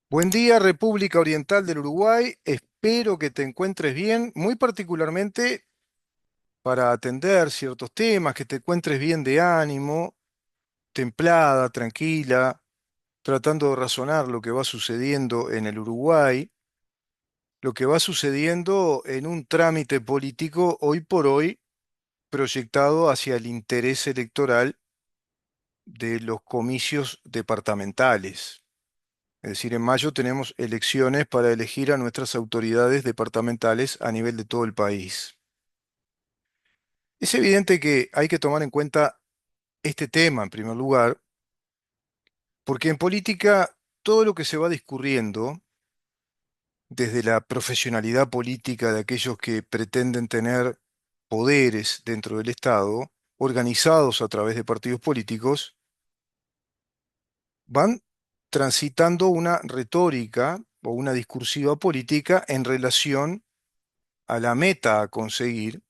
Buen día, República Oriental del Uruguay. Espero que te encuentres bien, muy particularmente para atender ciertos temas, que te encuentres bien de ánimo, templada, tranquila, tratando de razonar lo que va sucediendo en el Uruguay, lo que va sucediendo en un trámite político hoy por hoy proyectado hacia el interés electoral de los comicios departamentales. Es decir, en mayo tenemos elecciones para elegir a nuestras autoridades departamentales a nivel de todo el país. Es evidente que hay que tomar en cuenta este tema en primer lugar, porque en política todo lo que se va discurriendo, desde la profesionalidad política de aquellos que pretenden tener poderes dentro del Estado, organizados a través de partidos políticos, van transitando una retórica o una discursiva política en relación a la meta a conseguir,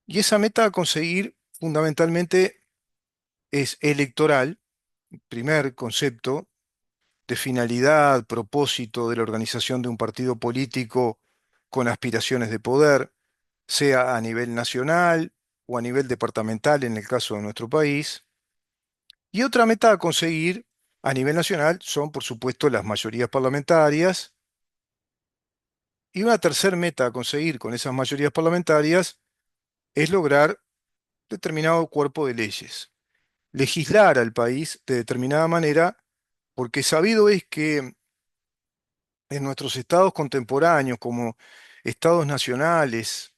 y esa meta a conseguir fundamentalmente es electoral, primer concepto de finalidad, propósito de la organización de un partido político con aspiraciones de poder, sea a nivel nacional o a nivel departamental en el caso de nuestro país. Y otra meta a conseguir a nivel nacional son, por supuesto, las mayorías parlamentarias. Y una tercer meta a conseguir con esas mayorías parlamentarias es lograr determinado cuerpo de leyes, legislar al país de determinada manera, porque sabido es que en nuestros estados contemporáneos, como estados nacionales,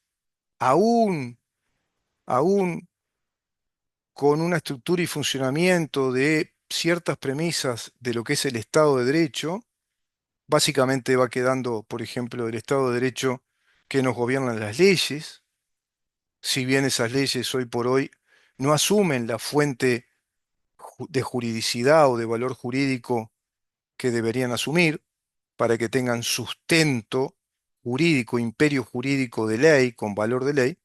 aún, aún con una estructura y funcionamiento de ciertas premisas de lo que es el Estado de Derecho, básicamente va quedando, por ejemplo, el Estado de Derecho que nos gobiernan las leyes, si bien esas leyes hoy por hoy no asumen la fuente de juridicidad o de valor jurídico que deberían asumir para que tengan sustento jurídico, imperio jurídico de ley, con valor de ley,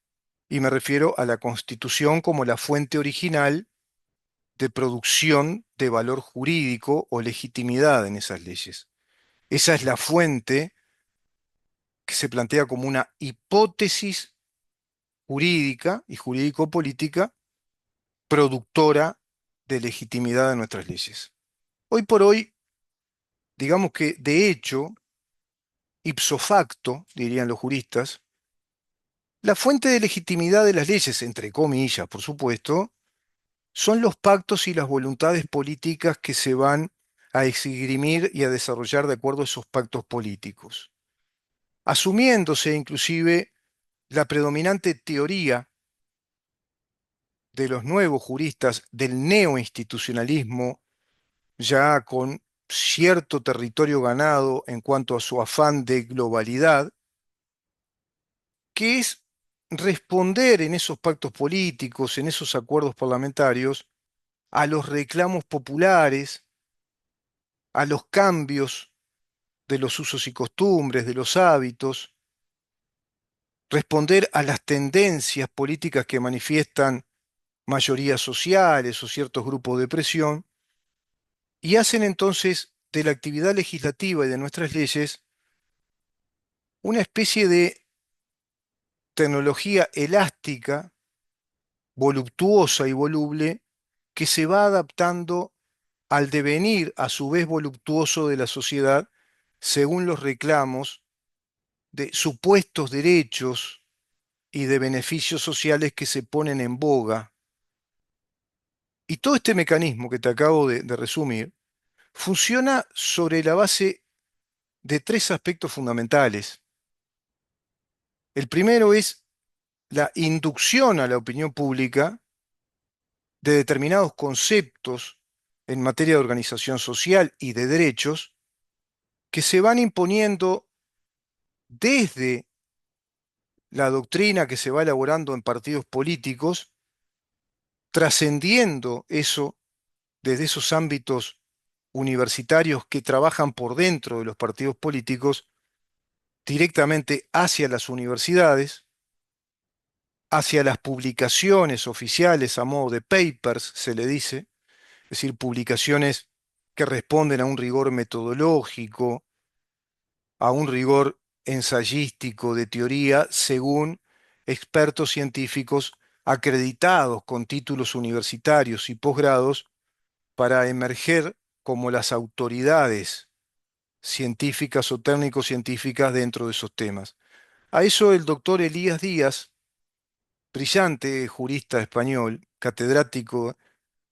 y me refiero a la Constitución como la fuente original de producción de valor jurídico o legitimidad en esas leyes. Esa es la fuente que se plantea como una hipótesis jurídica y jurídico-política productora de legitimidad de nuestras leyes. Hoy por hoy, digamos que de hecho, ipso facto, dirían los juristas, la fuente de legitimidad de las leyes, entre comillas, por supuesto, son los pactos y las voluntades políticas que se van a esgrimir y a desarrollar de acuerdo a esos pactos políticos, asumiéndose inclusive la predominante teoría de los nuevos juristas del neoinstitucionalismo, ya con cierto territorio ganado en cuanto a su afán de globalidad, que es responder en esos pactos políticos, en esos acuerdos parlamentarios, a los reclamos populares, a los cambios de los usos y costumbres, de los hábitos, responder a las tendencias políticas que manifiestan mayorías sociales o ciertos grupos de presión, y hacen entonces de la actividad legislativa y de nuestras leyes una especie de tecnología elástica, voluptuosa y voluble, que se va adaptando al devenir a su vez voluptuoso de la sociedad según los reclamos de supuestos derechos y de beneficios sociales que se ponen en boga. Y todo este mecanismo que te acabo de resumir funciona sobre la base de tres aspectos fundamentales. El primero es la inducción a la opinión pública de determinados conceptos en materia de organización social y de derechos que se van imponiendo desde la doctrina que se va elaborando en partidos políticos, trascendiendo eso desde esos ámbitos universitarios que trabajan por dentro de los partidos políticos directamente hacia las universidades, hacia las publicaciones oficiales a modo de papers, se le dice, es decir, publicaciones que responden a un rigor metodológico, a un rigor ensayístico de teoría, según expertos científicos acreditados con títulos universitarios y posgrados para emerger como las autoridades científicas o técnico-científicas dentro de esos temas. A eso el doctor Elías Díaz, brillante jurista español, catedrático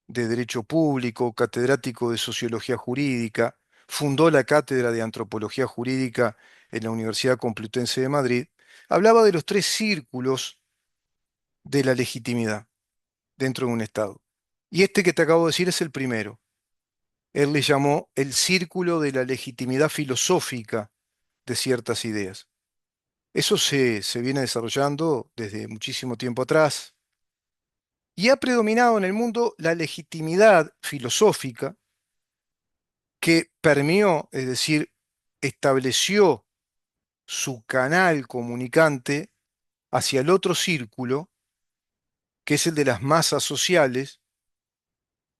de Derecho Público, catedrático de Sociología Jurídica, fundó la Cátedra de Antropología Jurídica en la Universidad Complutense de Madrid, hablaba de los tres círculos de la legitimidad dentro de un Estado. Y este que te acabo de decir es el primero. Él le llamó el círculo de la legitimidad filosófica de ciertas ideas. Eso se viene desarrollando desde muchísimo tiempo atrás y ha predominado en el mundo la legitimidad filosófica que permeó, es decir, estableció su canal comunicante hacia el otro círculo, que es el de las masas sociales,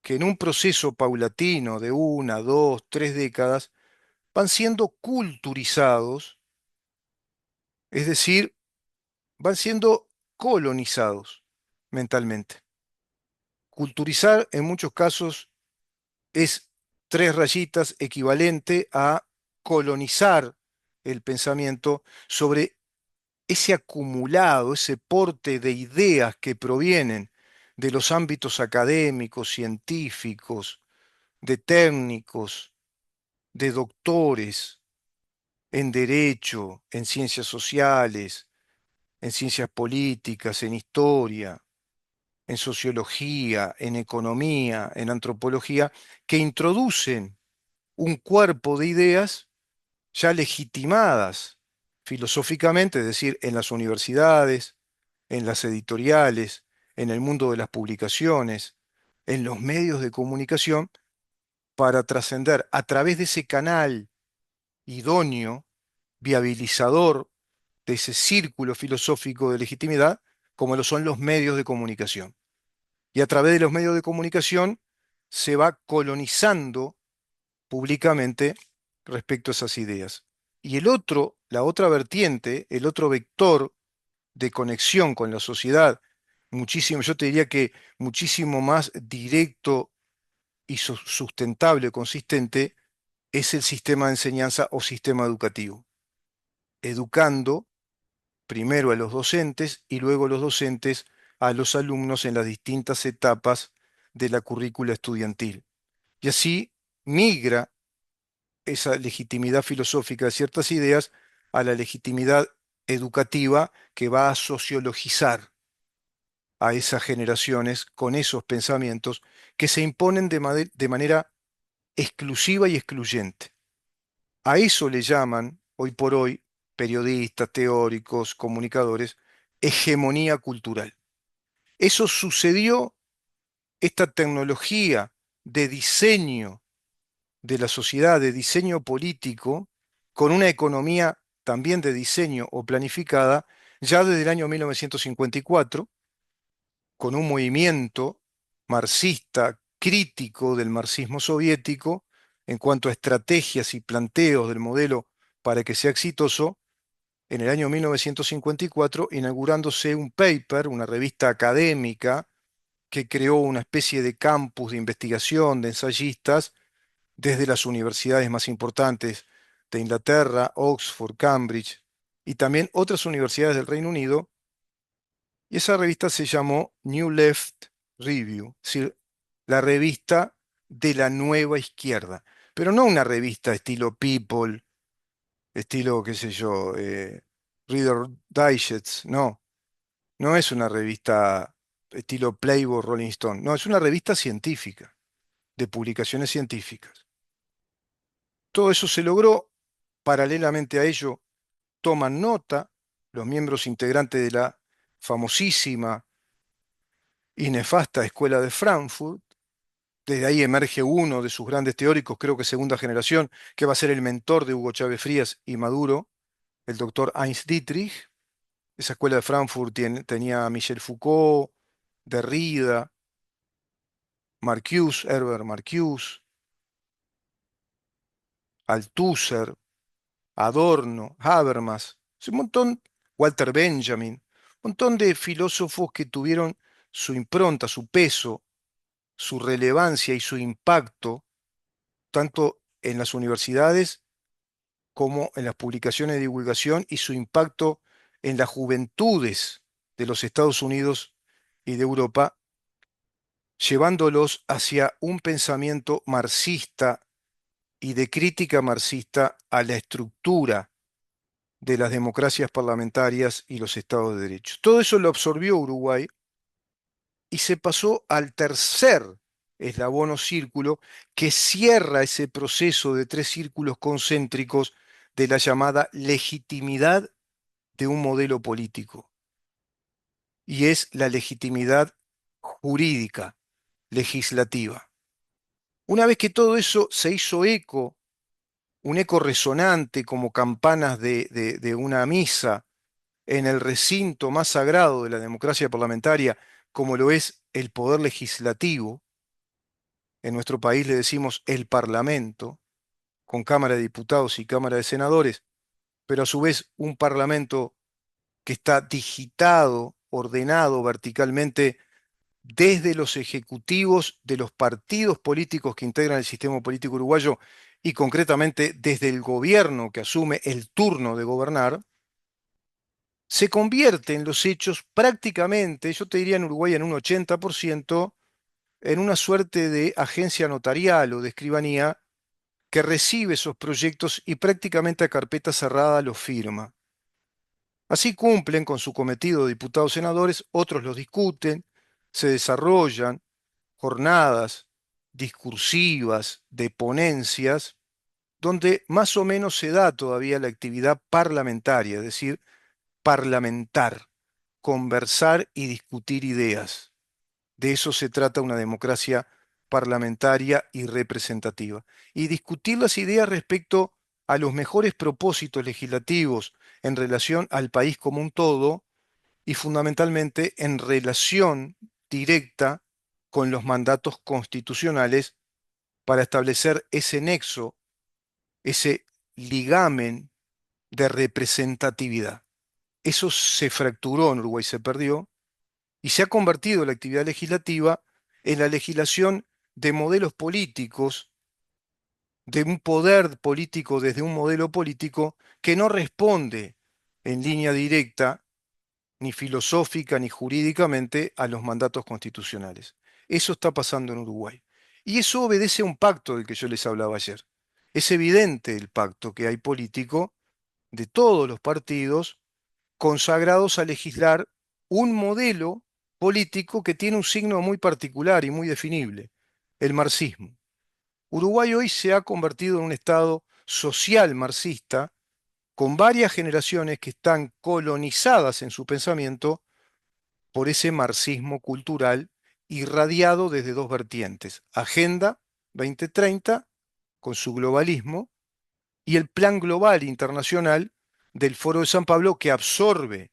que en un proceso paulatino de una, dos, tres décadas van siendo culturizados, es decir, van siendo colonizados mentalmente. Culturizar en muchos casos es tres rayitas equivalente a colonizar el pensamiento sobre ese acumulado, ese porte de ideas que provienen de los ámbitos académicos, científicos, de técnicos, de doctores en derecho, en ciencias sociales, en ciencias políticas, en historia, en sociología, en economía, en antropología, que introducen un cuerpo de ideas ya legitimadas filosóficamente, es decir, en las universidades, en las editoriales, en el mundo de las publicaciones, en los medios de comunicación, para trascender a través de ese canal idóneo, viabilizador de ese círculo filosófico de legitimidad, como lo son los medios de comunicación. Y a través de los medios de comunicación se va colonizando públicamente respecto a esas ideas. Y la otra vertiente, el otro vector de conexión con la sociedad, muchísimo, yo te diría que muchísimo más directo y sustentable, consistente, es el sistema de enseñanza o sistema educativo, educando primero a los docentes y luego los docentes a los alumnos en las distintas etapas de la currícula estudiantil. Y así migra esa legitimidad filosófica de ciertas ideas a la legitimidad educativa que va a sociologizar a esas generaciones con esos pensamientos que se imponen de manera exclusiva y excluyente. A eso le llaman, hoy por hoy, periodistas, teóricos, comunicadores, hegemonía cultural. Eso sucedió, esta tecnología de diseño de la sociedad, de diseño político, con una economía también de diseño o planificada, ya desde el año 1954, con un movimiento marxista crítico del marxismo soviético en cuanto a estrategias y planteos del modelo para que sea exitoso, en el año 1954 inaugurándose un paper, una revista académica que creó una especie de campus de investigación de ensayistas desde las universidades más importantes de Inglaterra, Oxford, Cambridge y también otras universidades del Reino Unido. Y esa revista se llamó New Left Review, es decir, la revista de la nueva izquierda. Pero no una revista estilo People, estilo, qué sé yo, Reader Digest, no. No es una revista estilo Playboy, Rolling Stone. No, es una revista científica, de publicaciones científicas. Todo eso se logró. Paralelamente a ello, toman nota los miembros integrantes de la famosísima y nefasta Escuela de Frankfurt. Desde ahí emerge uno de sus grandes teóricos, creo que segunda generación, que va a ser el mentor de Hugo Chávez Frías y Maduro, el doctor Heinz Dietrich. Esa escuela de Frankfurt tenía a Michel Foucault, Derrida, Marcuse, Herbert Marcuse. Althusser, Adorno, Habermas, un montón, Walter Benjamin, un montón de filósofos que tuvieron su impronta, su peso, su relevancia y su impacto, tanto en las universidades como en las publicaciones de divulgación y su impacto en las juventudes de los Estados Unidos y de Europa, llevándolos hacia un pensamiento marxista y de crítica marxista a la estructura de las democracias parlamentarias y los estados de derecho. Todo eso lo absorbió Uruguay y se pasó al tercer eslabón o círculo que cierra ese proceso de tres círculos concéntricos de la llamada legitimidad de un modelo político, y es la legitimidad jurídica, legislativa. Una vez que todo eso se hizo eco, un eco resonante como campanas de una misa en el recinto más sagrado de la democracia parlamentaria, como lo es el poder legislativo, en nuestro país le decimos el Parlamento, con Cámara de Diputados y Cámara de Senadores, pero a su vez un Parlamento que está digitado, ordenado verticalmente desde los ejecutivos de los partidos políticos que integran el sistema político uruguayo y concretamente desde el gobierno que asume el turno de gobernar, se convierte en los hechos prácticamente, yo te diría en Uruguay en un 80%, en una suerte de agencia notarial o de escribanía que recibe esos proyectos y prácticamente a carpeta cerrada los firma. Así cumplen con su cometido diputados senadores, otros los discuten, se desarrollan jornadas discursivas de ponencias, donde más o menos se da todavía la actividad parlamentaria, es decir, parlamentar, conversar y discutir ideas. De eso se trata una democracia parlamentaria y representativa. Y discutir las ideas respecto a los mejores propósitos legislativos en relación al país como un todo y fundamentalmente en relación directa con los mandatos constitucionales para establecer ese nexo, ese ligamen de representatividad. Eso se fracturó en Uruguay, se perdió, y se ha convertido la actividad legislativa en la legislación de modelos políticos, de un poder político desde un modelo político que no responde en línea directa, ni filosófica, ni jurídicamente a los mandatos constitucionales. Eso está pasando en Uruguay. Y eso obedece a un pacto del que yo les hablaba ayer. Es evidente el pacto que hay político de todos los partidos consagrados a legislar un modelo político que tiene un signo muy particular y muy definible, el marxismo. Uruguay hoy se ha convertido en un estado social marxista con varias generaciones que están colonizadas en su pensamiento por ese marxismo cultural irradiado desde dos vertientes: Agenda 2030 con su globalismo y el Plan Global Internacional del Foro de San Pablo, que absorbe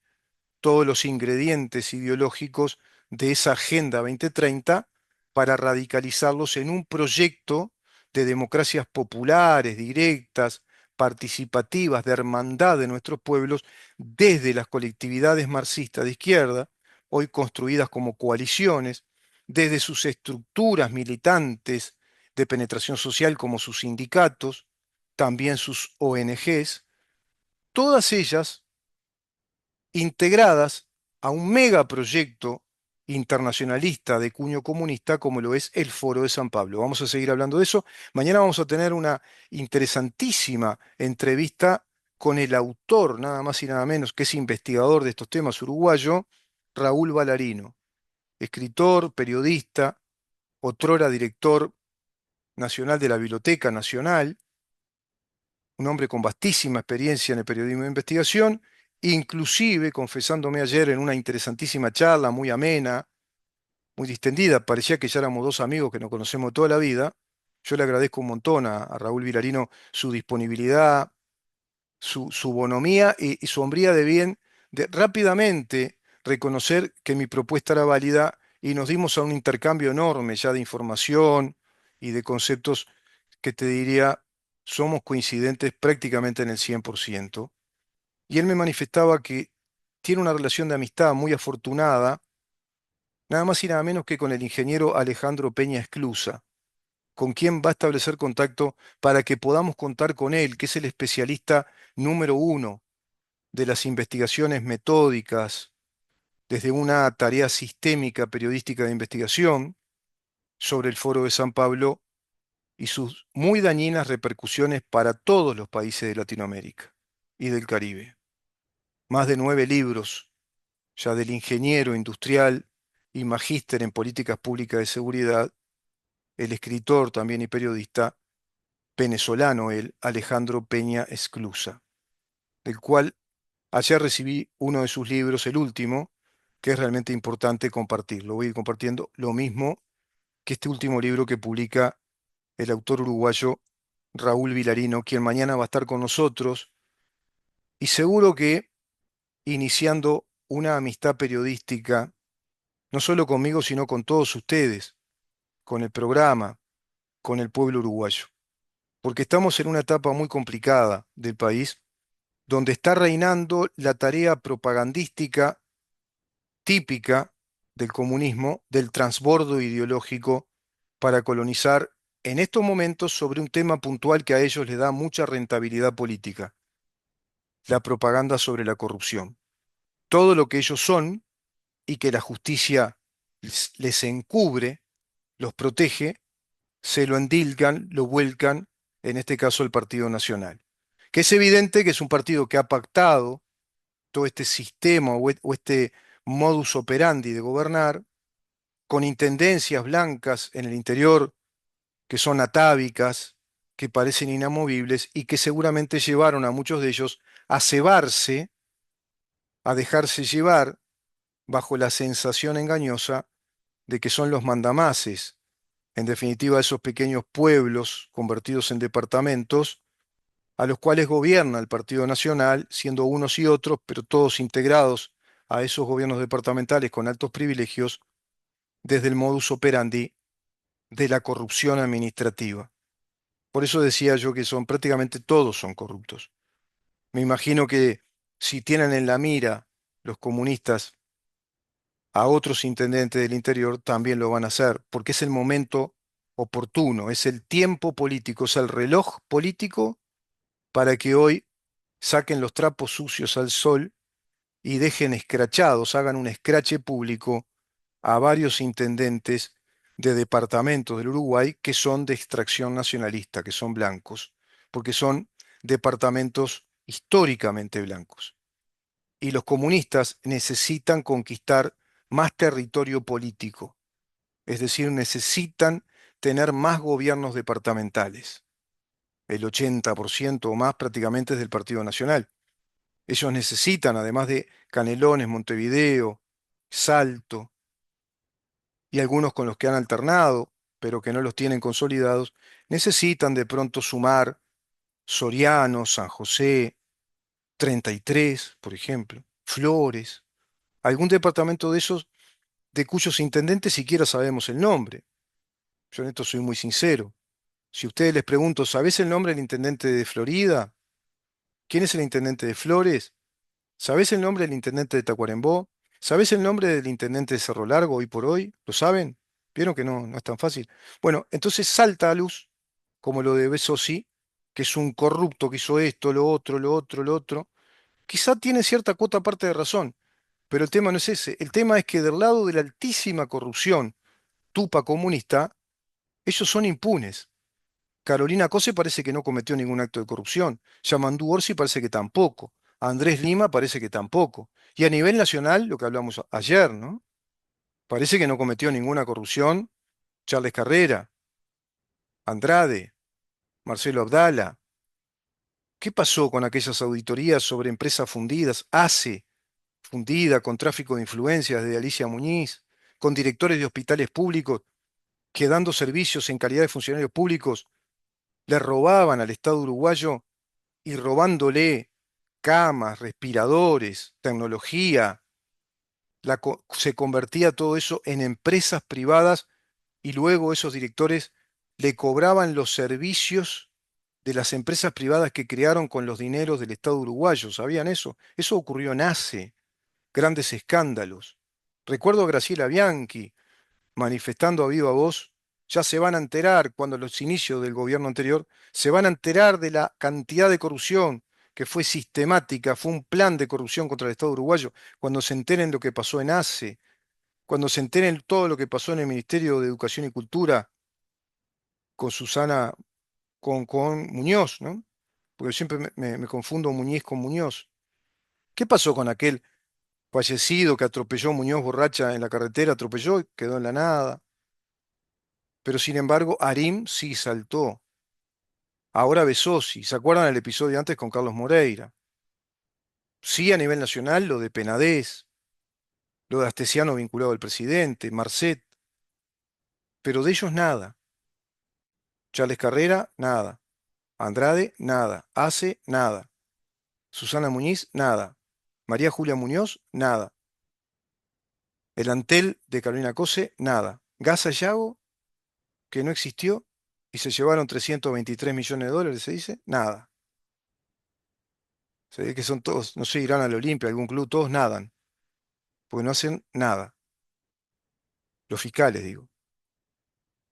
todos los ingredientes ideológicos de esa Agenda 2030 para radicalizarlos en un proyecto de democracias populares, directas, participativas, de hermandad de nuestros pueblos, desde las colectividades marxistas de izquierda, hoy construidas como coaliciones, desde sus estructuras militantes de penetración social como sus sindicatos, también sus ONGs, todas ellas integradas a un megaproyecto internacionalista de cuño comunista como lo es el Foro de San Pablo. Vamos a seguir hablando de eso. Mañana vamos a tener una interesantísima entrevista con el autor, nada más y nada menos, que es investigador de estos temas uruguayo, Raúl Ballarino, escritor, periodista, otrora director nacional de la Biblioteca Nacional, un hombre con vastísima experiencia en el periodismo de investigación, inclusive confesándome ayer en una interesantísima charla, muy amena, muy distendida, parecía que ya éramos dos amigos que nos conocemos toda la vida. Yo le agradezco un montón a Raúl Vilarino su disponibilidad, su bonomía y su hombría de bien de rápidamente reconocer que mi propuesta era válida y nos dimos a un intercambio enorme ya de información y de conceptos que te diría somos coincidentes prácticamente en el 100%, y él me manifestaba que tiene una relación de amistad muy afortunada, nada más y nada menos que con el ingeniero Alejandro Peña Esclusa, con quien va a establecer contacto para que podamos contar con él, que es el especialista número uno de las investigaciones metódicas, desde una tarea sistémica periodística de investigación sobre el Foro de San Pablo y sus muy dañinas repercusiones para todos los países de Latinoamérica y del Caribe. Más de 9 libros ya del ingeniero industrial y magíster en políticas públicas de seguridad, el escritor también y periodista venezolano, el Alejandro Peña Esclusa, del cual ayer recibí uno de sus libros, el último, que es realmente importante compartirlo. Voy a ir compartiendo lo mismo que este último libro que publica el autor uruguayo Raúl Vilarino, quien mañana va a estar con nosotros y seguro que iniciando una amistad periodística, no solo conmigo, sino con todos ustedes, con el programa, con el pueblo uruguayo. Porque estamos en una etapa muy complicada del país, donde está reinando la tarea propagandística típica del comunismo, del transbordo ideológico para colonizar en estos momentos sobre un tema puntual que a ellos les da mucha rentabilidad política, la propaganda sobre la corrupción. Todo lo que ellos son y que la justicia les encubre, los protege, se lo endilgan, lo vuelcan, en este caso el Partido Nacional. Que es evidente que es un partido que ha pactado todo este sistema o este modus operandi de gobernar con intendencias blancas en el interior que son atávicas, que parecen inamovibles y que seguramente llevaron a muchos de ellos a cebarse, a dejarse llevar bajo la sensación engañosa de que son los mandamases, en definitiva esos pequeños pueblos convertidos en departamentos, a los cuales gobierna el Partido Nacional, siendo unos y otros, pero todos integrados a esos gobiernos departamentales con altos privilegios, desde el modus operandi de la corrupción administrativa. Por eso decía yo que son prácticamente todos son corruptos. Me imagino que si tienen en la mira los comunistas a otros intendentes del interior, también lo van a hacer, porque es el momento oportuno, es el tiempo político, es el reloj político para que hoy saquen los trapos sucios al sol y dejen escrachados, hagan un escrache público a varios intendentes de departamentos del Uruguay que son de extracción nacionalista, que son blancos, porque son departamentos históricamente blancos. Y los comunistas necesitan conquistar más territorio político, es decir, necesitan tener más gobiernos departamentales. El 80% o más prácticamente es del Partido Nacional. Ellos necesitan, además de Canelones, Montevideo, Salto y algunos con los que han alternado, pero que no los tienen consolidados, necesitan de pronto sumar Soriano, San José, 33, por ejemplo, Flores, algún departamento de esos de cuyos intendentes siquiera sabemos el nombre. Yo en esto soy muy sincero. Si ustedes les pregunto, ¿sabés el nombre del intendente de Florida? ¿Quién es el intendente de Flores? ¿Sabés el nombre del intendente de Tacuarembó? ¿Sabés el nombre del intendente de Cerro Largo hoy por hoy? ¿Lo saben? ¿Vieron que no es tan fácil? Bueno, entonces salta a luz, como lo de Besosi, que es un corrupto que hizo esto, lo otro, lo otro, lo otro. Quizá tiene cierta cuota parte de razón, pero el tema no es ese. El tema es que del lado de la altísima corrupción tupa comunista, ellos son impunes. Carolina Cose parece que no cometió ningún acto de corrupción. Yamandu Orsi parece que tampoco. Andrés Lima parece que tampoco. Y a nivel nacional, lo que hablamos ayer, ¿no? Parece que no cometió ninguna corrupción. Charles Carrera, Andrade, Marcelo Abdala. ¿Qué pasó con aquellas auditorías sobre empresas fundidas? ACE, fundida con tráfico de influencias de Alicia Muñiz, con directores de hospitales públicos que dando servicios en calidad de funcionarios públicos le robaban al Estado uruguayo y robándole camas, respiradores, tecnología, se convertía todo eso en empresas privadas y luego esos directores le cobraban los servicios de las empresas privadas que crearon con los dineros del Estado uruguayo. ¿Sabían eso? Eso ocurrió en ACE, grandes escándalos. Recuerdo a Graciela Bianchi manifestando a viva voz, ya se van a enterar cuando los inicios del gobierno anterior, se van a enterar de la cantidad de corrupción que fue sistemática, fue un plan de corrupción contra el Estado uruguayo, cuando se enteren lo que pasó en ACE, cuando se enteren todo lo que pasó en el Ministerio de Educación y Cultura con Susana, con Muñoz, ¿no? Porque siempre me confundo Muñiz con Muñoz. ¿Qué pasó con aquel fallecido que atropelló Muñoz borracha en la carretera, atropelló y quedó en la nada? Pero sin embargo, Arim sí saltó. Ahora Besosi. ¿Se acuerdan el episodio antes con Carlos Moreira? Sí, a nivel nacional, lo de Penadez, lo de Astesiano vinculado al presidente, Marcet, pero de ellos nada. Charles Carrera, nada. Andrade, nada. Ace, nada. Susana Muñiz, nada. María Julia Muñoz, nada. El Antel de Carolina Cose, nada. Gasa Yago, que no existió, y se llevaron 323 millones de dólares, se dice, nada. Se ve que son todos, no sé, irán al Olimpia, algún club, todos nadan, porque no hacen nada. Los fiscales, digo.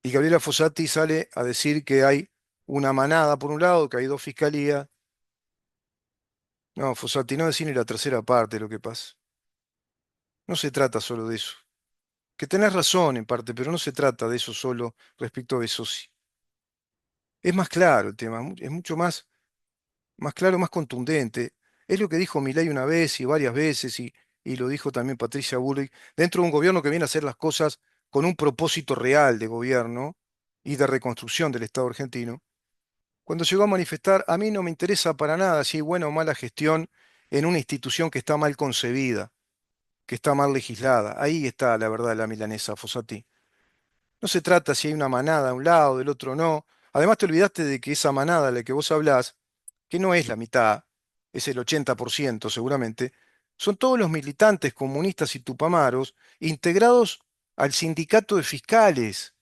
Y Gabriela Fossati sale a decir que hay una manada por un lado, que hay dos fiscalías. No, Fossati, no decir ni la tercera parte de lo que pasa. No se trata solo de eso. Que tenés razón en parte, pero no se trata de eso solo respecto a Besosi. Es más claro el tema, es mucho más claro, más contundente. Es lo que dijo Milei una vez y varias veces, y lo dijo también Patricia Bullrich, dentro de un gobierno que viene a hacer las cosas con un propósito real de gobierno y de reconstrucción del Estado argentino. Cuando llegó a manifestar, a mí no me interesa para nada si hay buena o mala gestión en una institución que está mal concebida, que está mal legislada. Ahí está la verdad de la milanesa, Fossati. No se trata si hay una manada a un lado, del otro no. Además te olvidaste de que esa manada de la que vos hablás, que no es la mitad, es el 80% seguramente, son todos los militantes comunistas y tupamaros integrados al sindicato de fiscales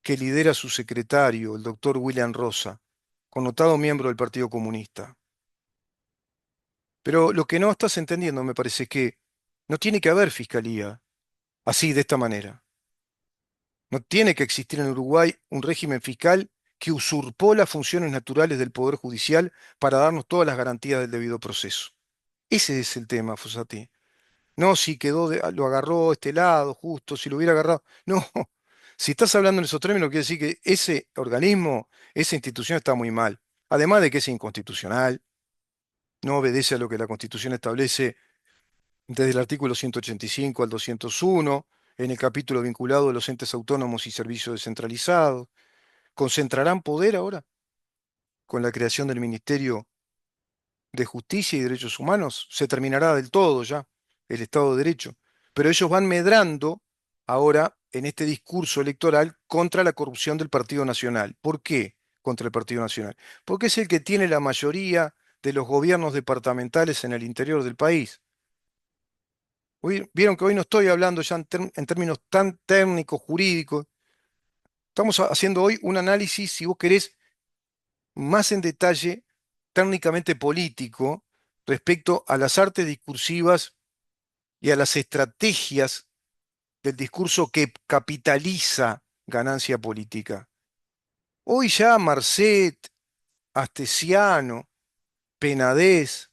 que lidera su secretario, el doctor William Rosa, connotado miembro del Partido Comunista. Pero lo que no estás entendiendo, me parece, es que no tiene que haber fiscalía así, de esta manera. No tiene que existir en Uruguay un régimen fiscal que usurpó las funciones naturales del Poder Judicial para darnos todas las garantías del debido proceso. Ese es el tema, Fossati. No si quedó, lo agarró este lado, justo, si lo hubiera agarrado. No, si estás hablando en esos términos, quiere decir que ese organismo, esa institución está muy mal. Además de que es inconstitucional, no obedece a lo que la Constitución establece desde el artículo 185 al 201, en el capítulo vinculado a los entes autónomos y servicios descentralizados. ¿Concentrarán poder ahora con la creación del Ministerio de Justicia y Derechos Humanos? Se terminará del todo ya el Estado de Derecho. Pero ellos van medrando ahora en este discurso electoral contra la corrupción del Partido Nacional. ¿Por qué contra el Partido Nacional? Porque es el que tiene la mayoría de los gobiernos departamentales en el interior del país. Vieron que hoy no estoy hablando ya en términos tan técnicos, jurídicos. Estamos haciendo hoy un análisis, si vos querés, más en detalle, técnicamente político, respecto a las artes discursivas y a las estrategias del discurso que capitaliza ganancia política. Hoy ya Marcet, Astesiano, Penadez,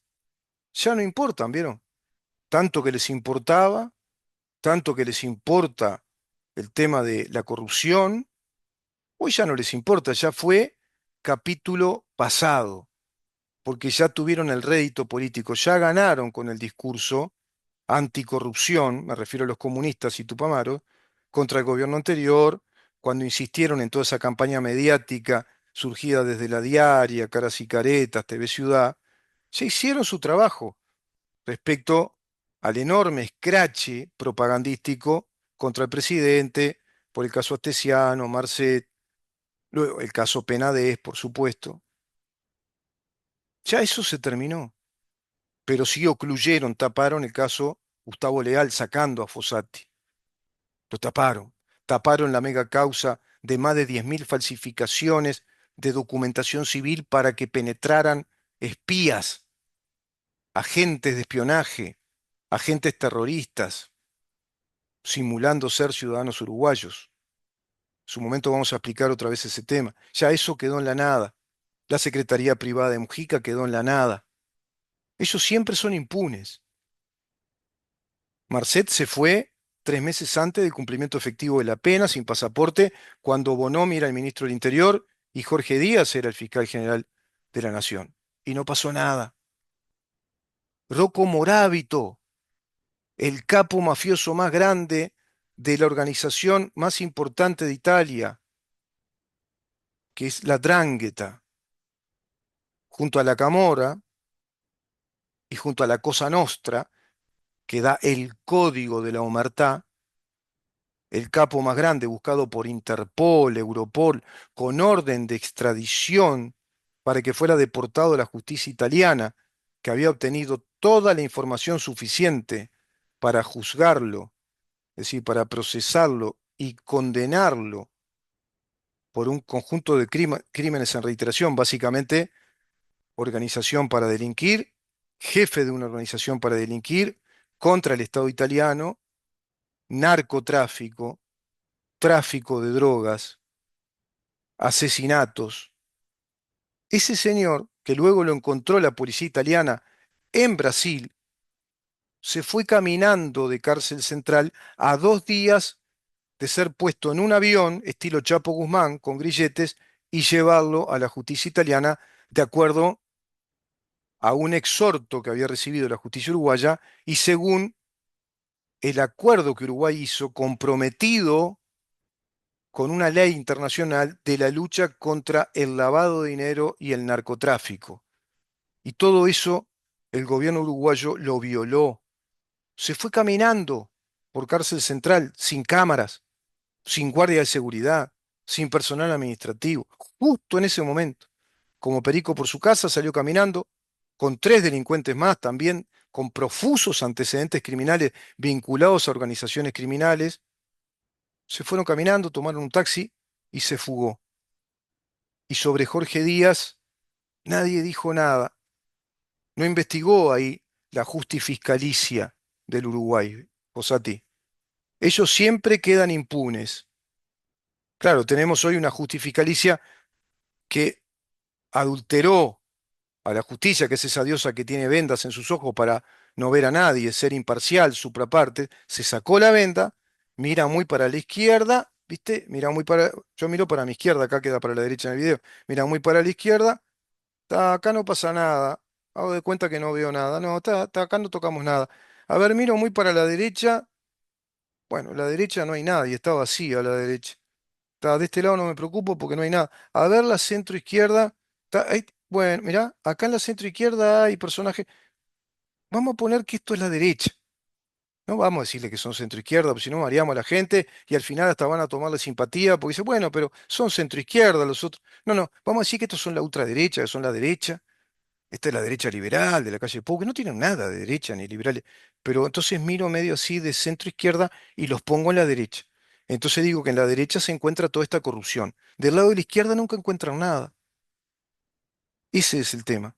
ya no importan, ¿vieron? Tanto que les importaba, tanto que les importa el tema de la corrupción, hoy ya no les importa, ya fue capítulo pasado, porque ya tuvieron el rédito político, ya ganaron con el discurso anticorrupción, me refiero a los comunistas y Tupamaro, contra el gobierno anterior, cuando insistieron en toda esa campaña mediática surgida desde la Diaria, Caras y Caretas, TV Ciudad, ya hicieron su trabajo respecto al enorme escrache propagandístico contra el presidente, por el caso Astesiano, Marcet, luego el caso Penades, por supuesto. Ya eso se terminó, pero sí ocluyeron, taparon el caso Gustavo Leal sacando a Fossati. Lo taparon. Taparon la mega causa de más de 10.000 falsificaciones de documentación civil para que penetraran espías, agentes de espionaje, agentes terroristas, simulando ser ciudadanos uruguayos. En su momento vamos a explicar otra vez ese tema. Ya eso quedó en la nada. La Secretaría Privada de Mujica quedó en la nada. Ellos siempre son impunes. Marcet se fue 3 meses antes del cumplimiento efectivo de la pena, sin pasaporte, cuando Bonomi era el ministro del Interior y Jorge Díaz era el fiscal general de la Nación. Y no pasó nada. Rocco Morábito, el capo mafioso más grande de la organización más importante de Italia, que es la 'Ndrangheta, junto a la Camorra y junto a la Cosa Nostra, que da el código de la omertá, el capo más grande buscado por Interpol, Europol, con orden de extradición para que fuera deportado a la justicia italiana, que había obtenido toda la información suficiente para juzgarlo, es decir, para procesarlo y condenarlo por un conjunto de crímenes en reiteración, básicamente organización para delinquir, jefe de una organización para delinquir contra el Estado italiano, narcotráfico, tráfico de drogas, asesinatos. Ese señor, que luego lo encontró la policía italiana en Brasil, se fue caminando de cárcel central a 2 días de ser puesto en un avión estilo Chapo Guzmán con grilletes y llevarlo a la justicia italiana de acuerdo a un exhorto que había recibido la justicia uruguaya y según el acuerdo que Uruguay hizo comprometido con una ley internacional de la lucha contra el lavado de dinero y el narcotráfico. Y todo eso el gobierno uruguayo lo violó. Se fue caminando por cárcel central, sin cámaras, sin guardia de seguridad, sin personal administrativo. Justo en ese momento, como Perico por su casa, salió caminando con 3 delincuentes más, también con profusos antecedentes criminales vinculados a organizaciones criminales. Se fueron caminando, tomaron un taxi y se fugó. Y sobre Jorge Díaz nadie dijo nada. No investigó ahí la Fiscalicia del Uruguay, Fossati. Ellos siempre quedan impunes. Claro, tenemos hoy una Fiscalicia que adulteró a la justicia, que es esa diosa que tiene vendas en sus ojos para no ver a nadie, ser imparcial, supraparte, se sacó la venda, mira muy para la izquierda, ¿viste? Mira muy para, yo miro para mi izquierda, acá queda para la derecha en el video, mira muy para la izquierda, acá no pasa nada, hago de cuenta que no veo nada, no, acá no tocamos nada. A ver, miro muy para la derecha, bueno, la derecha no hay nadie, está vacía la derecha. De este lado no me preocupo porque no hay nada. A ver la centro izquierda. Bueno, mirá, acá en la centro izquierda hay personajes. Vamos a poner que esto es la derecha. No vamos a decirle que son centro izquierda, porque si no mareamos a la gente y al final hasta van a tomarle simpatía porque dice, bueno, pero son centro izquierda los otros. No, no, vamos a decir que estos son la ultraderecha, que son la derecha. Esta es la derecha liberal de la calle Pou, que no tienen nada de derecha ni liberales. Pero entonces miro medio así de centro izquierda y los pongo en la derecha. Entonces digo que en la derecha se encuentra toda esta corrupción. Del lado de la izquierda nunca encuentran nada. Ese es el tema.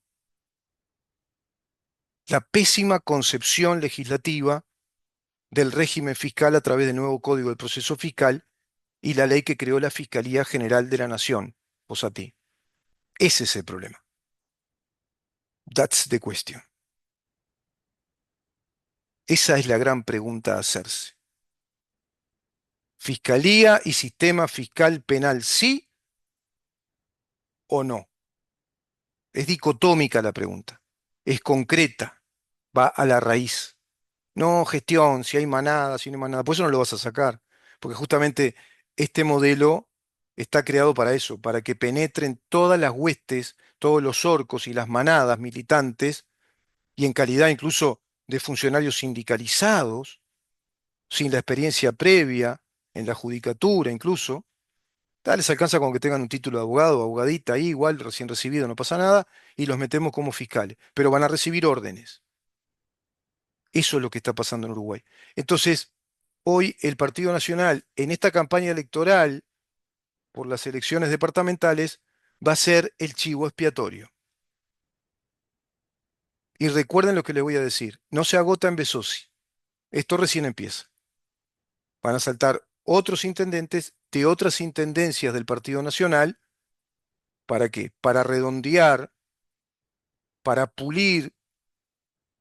La pésima concepción legislativa del régimen fiscal a través del nuevo Código del Proceso Fiscal y la ley que creó la Fiscalía General de la Nación, ti. Ese es el problema. That's the question. Esa es la gran pregunta a hacerse. ¿Fiscalía y sistema fiscal penal sí o no? Es dicotómica la pregunta. Es concreta. Va a la raíz. No gestión, si hay manada, si no hay manada. Por eso no lo vas a sacar. Porque justamente este modelo está creado para eso, para que penetren todas las huestes, todos los orcos y las manadas militantes, y en calidad incluso de funcionarios sindicalizados, sin la experiencia previa en la judicatura incluso. Les alcanza con que tengan un título de abogado o abogadita ahí, igual, recién recibido, no pasa nada, y los metemos como fiscales. Pero van a recibir órdenes. Eso es lo que está pasando en Uruguay. Entonces, hoy el Partido Nacional, en esta campaña electoral por las elecciones departamentales, va a ser el chivo expiatorio. Y recuerden lo que les voy a decir, no se agota en Besosi, esto recién empieza. Van a saltar otros intendentes de otras intendencias del Partido Nacional. ¿Para qué? Para redondear, para pulir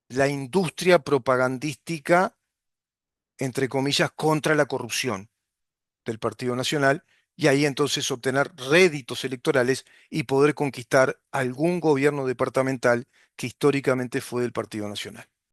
la industria propagandística, entre comillas, contra la corrupción del Partido Nacional, y ahí entonces obtener réditos electorales y poder conquistar algún gobierno departamental que históricamente fue del Partido Nacional.